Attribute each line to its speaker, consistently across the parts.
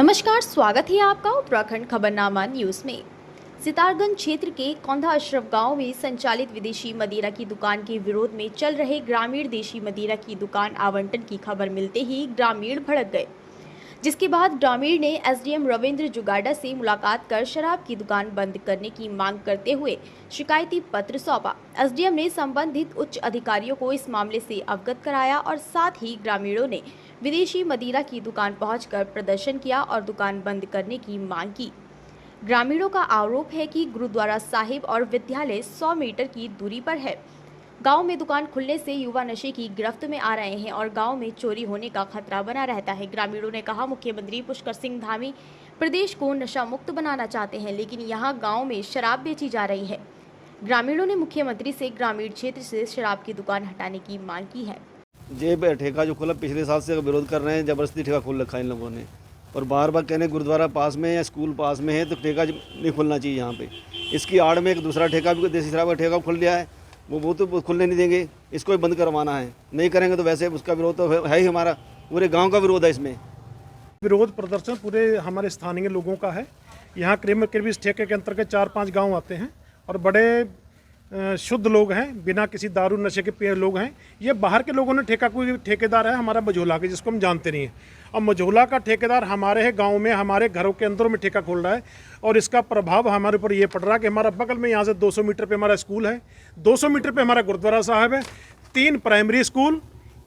Speaker 1: नमस्कार, स्वागत है आपका उत्तराखंड खबरनामा न्यूज़ में। सितारगंज क्षेत्र के कौंधा अशरफ गांव में संचालित विदेशी मदिरा की दुकान के विरोध में चल रहे ग्रामीण देशी मदिरा की दुकान आवंटन की खबर मिलते ही ग्रामीण भड़क गए, जिसके बाद ग्रामीण ने एसडीएम रविंद्र जुगाड़ा से मुलाकात कर शराब की दुकान बंद करने की मांग करते हुए शिकायती पत्र सौंपा। एसडीएम ने संबंधित उच्च अधिकारियों को इस मामले से अवगत कराया और साथ ही ग्रामीणों ने विदेशी मदिरा की दुकान पहुंचकर प्रदर्शन किया और दुकान बंद करने की मांग की। ग्रामीणों का आरोप है कि गुरुद्वारा साहिब और विद्यालय 100 मीटर की दूरी पर है। गांव में दुकान खुलने से युवा नशे की गिरफ्त में आ रहे हैं और गांव में चोरी होने का खतरा बना रहता है। ग्रामीणों ने कहा, मुख्यमंत्री पुष्कर सिंह धामी प्रदेश को नशा मुक्त बनाना चाहते हैं, लेकिन यहां गांव में शराब बेची जा रही है। ग्रामीणों ने मुख्यमंत्री से ग्रामीण क्षेत्र से शराब की दुकान हटाने की मांग की है।
Speaker 2: ये ठेका जो खुला पिछले साल से विरोध कर रहे हैं, जबरदस्ती ठेका खोल रखा है इन लोगों ने और बार बार कहने गुरुद्वारा पास में या स्कूल पास में है तो ठेका नहीं खुलना चाहिए यहाँ पे। इसकी आड़ में एक दूसरा ठेका भी देसी शराब का ठेका खुल लिया है, वो तो खुलने नहीं देंगे, इसको भी बंद करवाना है। नहीं करेंगे तो वैसे उसका विरोध तो है ही, हमारा पूरे गाँव का विरोध है। इसमें
Speaker 3: विरोध प्रदर्शन पूरे हमारे स्थानीय लोगों का है। यहाँ करीब इस ठेके के अंतर्गत 4-5 गाँव आते हैं और बड़े शुद्ध लोग हैं, बिना किसी दारू नशे के पिए लोग हैं। ये बाहर के लोगों ने ठेका, कोई ठेकेदार है हमारा मझोला के, जिसको हम जानते नहीं हैं। अब मझोला का ठेकेदार हमारे है गांव में, हमारे घरों के अंदरों में ठेका खोल रहा है और इसका प्रभाव हमारे ऊपर ये पड़ रहा है कि हमारा बगल में यहाँ से 200 मीटर पे हमारा स्कूल है, 200 मीटर पे हमारा गुरुद्वारा साहब है, 3 प्राइमरी स्कूल,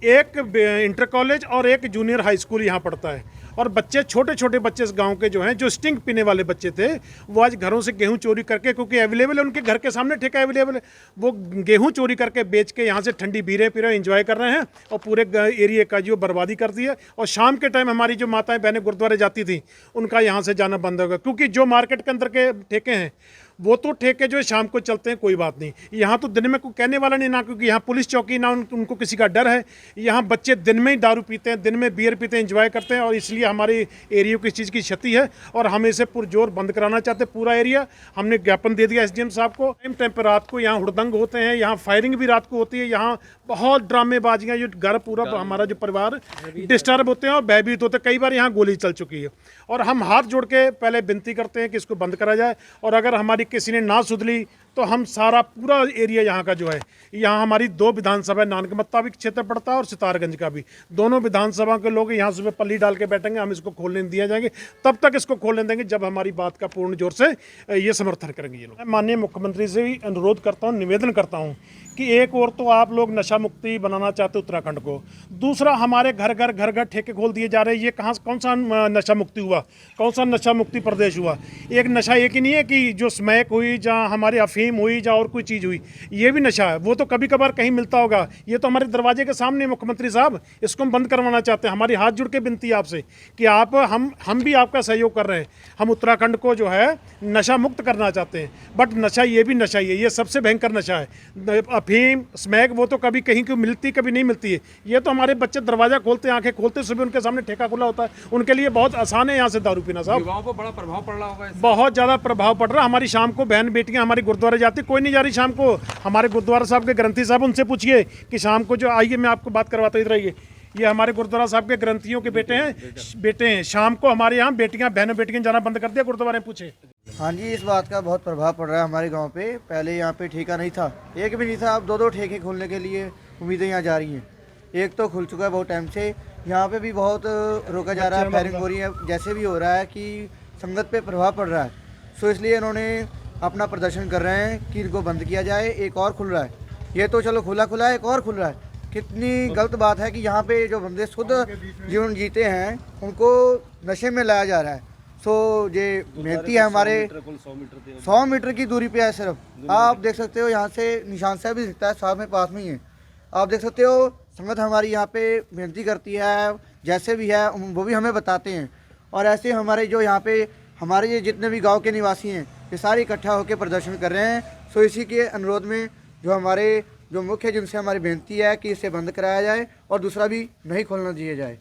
Speaker 3: 1 इंटर कॉलेज और 1 जूनियर हाई स्कूल यहाँ पड़ता है। और बच्चे, छोटे छोटे बच्चे इस गांव के जो हैं, जो स्टिंग पीने वाले बच्चे थे, वो आज घरों से गेहूं चोरी करके, क्योंकि अवेलेबल है उनके घर के सामने ठेका अवेलेबल है, वो गेहूं चोरी करके बेच के यहाँ से ठंडी बीरें पी रहे हैं, एंजॉय कर रहे हैं और पूरे एरिया का जो बर्बादी कर दी है। और शाम के टाइम हमारी जो माताएं बहनें गुरुद्वारे जाती थी, उनका यहाँ से जाना बंद होगा, क्योंकि जो मार्केट के अंदर के ठेके हैं वो तो ठेके जो है शाम को चलते हैं, कोई बात नहीं। यहाँ तो दिन में कोई कहने वाला नहीं, ना क्योंकि यहाँ पुलिस चौकी, ना उनको किसी का डर है। यहाँ बच्चे दिन में ही दारू पीते हैं, दिन में बियर पीते हैं, एंजॉय करते हैं और इसलिए हमारे एरिया को इस चीज़ की क्षति है और हम इसे पुरजोर बंद कराना चाहते हैं पूरा एरिया। हमने ज्ञापन दे दिया एसडीएम साहब को। टाइम पर रात को यहाँ हुड़दंग होते हैं, यहाँ फायरिंग भी रात को होती है, यहाँ बहुत ड्रामेबाजियाँ, जो घर पूरा हमारा जो परिवार डिस्टर्ब होते हैं और भयभीत होते हैं। कई बार यहाँ गोली चल चुकी है और हम हाथ जोड़ के पहले विनती करते हैं कि इसको बंद करा जाए और अगर हमारी किसी ने ना सुधली तो हम सारा पूरा एरिया यहाँ का जो है, यहाँ हमारी 2 विधानसभा नानकमत्ता भी क्षेत्र पड़ता है और सितारगंज का भी, दोनों विधानसभा के लोग यहाँ सुबह पल्ली डाल के बैठेंगे। हम इसको खोलने नहीं दिया जाएंगे, तब तक इसको खोलने देंगे जब हमारी बात का पूर्ण जोर से ये समर्थन करेंगे ये लोग। माननीय मुख्यमंत्री से भी अनुरोध करता हूँ, निवेदन करता हूँ कि एक और तो आप लोग नशा मुक्ति बनाना चाहते उत्तराखंड को, दूसरा हमारे घर घर ठेके खोल दिए जा रहे हैं। ये कौन सा नशा मुक्ति हुआ, कौन सा नशा मुक्ति प्रदेश हुआ? एक नशा एक ही नहीं है कि जो स्मैक हुई, जहाँ हमारी अफीम हुई, जहाँ और कोई चीज़ हुई, ये भी नशा है। वो तो कभी कभार कहीं मिलता होगा, ये तो हमारे दरवाजे के सामने। मुख्यमंत्री साहब, इसको हम बंद करवाना चाहते हैं। हमारी हाथ जुड़ के विनती है आपसे कि आप, हम भी आपका सहयोग कर रहे हैं। हम उत्तराखंड को जो है नशा मुक्त करना चाहते हैं, बट नशा ये भी नशा ही है, ये सबसे भयंकर नशा है। अफीम, स्मैक, वो तो कभी कहीं को मिलती, कभी नहीं मिलती है। ये तो हमारे बच्चे दरवाजा खोलते, आंखें खोलते, सुबह उनके सामने ठेका खुला होता है, उनके लिए बहुत आसान है यहाँ से दारू पीना। साहब,
Speaker 4: युवाओं पर बड़ा प्रभाव पड़ रहा होगा,
Speaker 3: बहुत ज़्यादा प्रभाव पड़ रहा है। हमारी शाम को बहन बेटियाँ हमारी गुरुद्वारे जाती, कोई नहीं जा रही शाम को। हमारे गुरुद्वारा साहब के ग्रंथी साहब, उनसे पूछिए कि शाम को जो, आइए मैं आपको बात करवाता, इधर आइए। ये हमारे गुरुद्वारा साहब के ग्रंथियों के बेटे हैं। शाम को हमारे यहाँ बहनों बेटियाँ जाना बंद कर दिया गुरुद्वारे। पूछे।
Speaker 5: हाँ जी, इस बात का बहुत प्रभाव पड़ रहा है हमारे गांव पे। पहले यहाँ पे ठेका नहीं था, एक भी नहीं था। अब 2-2 ठेके खोलने के लिए उम्मीदें यहाँ जा रही हैं। एक तो खुल चुका है बहुत टाइम से, यहाँ पे भी बहुत रोका जा रहा है, फायरिंग हो रही है। जैसे भी हो रहा है कि संगत पे प्रभाव पड़ रहा है, सो इसलिए इन्होंने अपना प्रदर्शन कर रहे हैं कि इनको बंद किया जाए। एक और खुल रहा है, ये तो चलो खुला है, एक और खुल रहा है। कितनी गलत बात है कि यहाँ पे जो बंदे शुद्ध जीवन जीते हैं उनको नशे में लाया जा रहा है। सो ये मेहनती है हमारे 100 मीटर की दूरी पे है सिर्फ। आप देख सकते हो यहाँ से निशान साहब भी दिखता है, साथ में पास में ही है। आप देख सकते हो संगत हमारी यहाँ पे मेहनती करती है, जैसे भी है वो भी हमें बताते हैं। और ऐसे हमारे जो यहाँ पे हमारे ये जितने भी गांव के निवासी हैं, ये सारे इकट्ठा होकर प्रदर्शन कर रहे हैं। सो इसी के अनुरोध में जो हमारे जो मुख्य, जिनसे हमारी बेनती है कि इसे बंद कराया जाए और दूसरा भी नहीं खोलना दिया जाए।